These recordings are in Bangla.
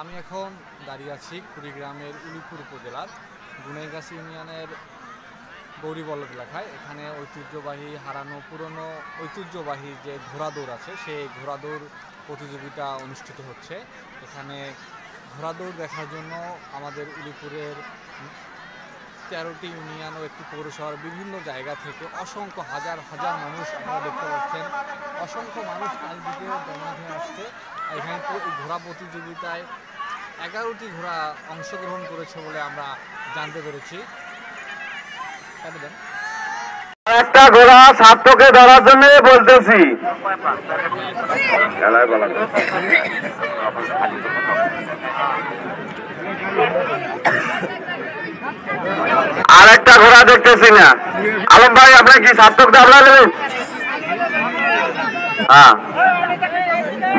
আমি এখন দাঁড়িয়ে আছি কুড়িগ্রামের উলিপুর উপজেলার গুনাইগাছি ইউনিয়নের গৌরীবল্লভ এলাকায়। এখানে ঐতিহ্যবাহী হারানো পুরনো ঐতিহ্যবাহী যে ঘোড়া দৌড় আছে সেই ঘোড়া দৌড় প্রতিযোগিতা অনুষ্ঠিত হচ্ছে। এখানে ঘোড়া দৌড় দেখার জন্য আমাদের উলিপুরের 13টি ইউনিয়ন ও একটি পৌরসভার বিভিন্ন জায়গা থেকে অসংখ্য হাজার হাজার মানুষ আপনারা দেখতে পাচ্ছেন। অসংখ্য মানুষ চারিদিকে জমা হয়ে আসছে। এখানে ঘোড়া প্রতিযোগিতায় 11টি ঘোড়া অংশগ্রহণ করেছে বলে আমরা জানতে পেরেছি। একটা ঘোড়া ছাত্রকে ধরার জন্য বলতেছি। আর একটা ঘোড়া দেখতেছি না। আলম ভাই, আপনার কি ছাত্রক দাবলা নেবেন? হ্যাঁ,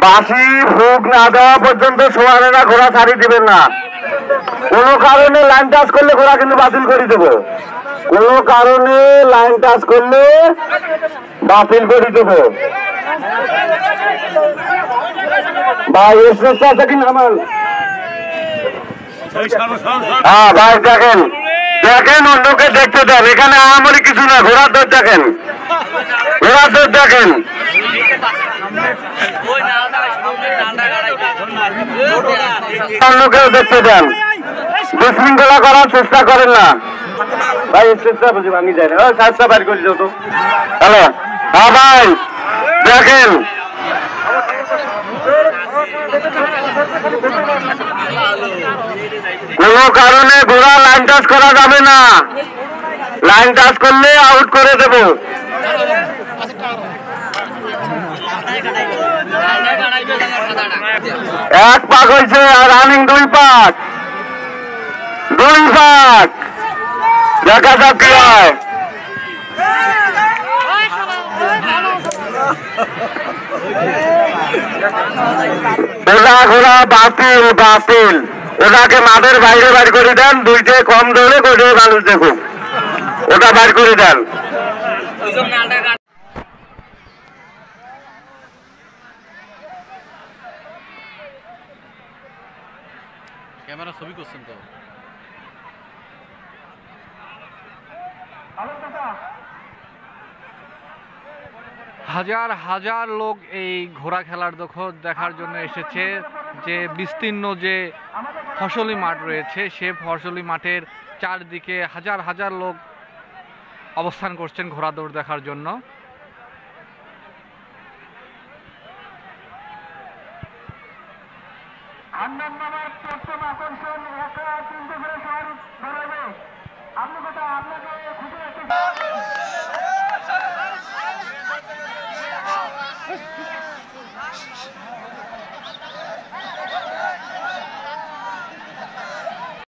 বাঁশি ফুক না দেওয়া পর্যন্ত সোয়ারেরা ঘোড়া ছাড়ি দিবেন না। কোনো কারণে লাইন টাচ করলে ঘোড়া কিন্তু বাতিল করে দেবো। কোনো কারণে লাইন টাচ করলে বাতিল করে দেবো। ভাই এসেছে আছে কিনা আমার? হ্যাঁ ভাই, দেখেন দেখেন, অন্যকে দেখতে দেন। এখানে আমারই কিছু না, ঘোড়ার দৌড় দেখেন, ঘোড়ার দৌড় দেখেন। অন্যকেও দেখতে দেন, বিশৃঙ্খলা করার চেষ্টা করেন না ভাই। চেষ্টা বুঝি ভাঙি যায় না, চেষ্টা বাইর করে দিও তো। হ্যালো, হ্যাঁ ভাই দেখেন, কোন কারণে ঘোড়া লাইন টাচ করা যাবে না। লাইন টাচ করলে আউট করে দেব। এক পাক হয়েছে আর রানিং 2 পাক, 2 পাক। দেখা যাক কি হয়। ওটা ঘোড়া বাতিল, বাতিল। ওটাকে মাঠের বাইরে বাইর করে দেন। 2টে কম দৌড়ে কোটে মানুষ দেখুক, ওটা বাইর করে দেন। ক্যামেরা ছবি করছেন তো? হাজার হাজার লোক এই ঘোড়া খেলার দেখার জন্য এসেছে। যে বিস্তীর্ণ যে ফসলি মাঠ রয়েছে সে ফসলি মাঠের চারদিকে হাজার হাজার লোক অবস্থান করছেন ঘোড়া দৌড় দেখার জন্য। আকর্ষণ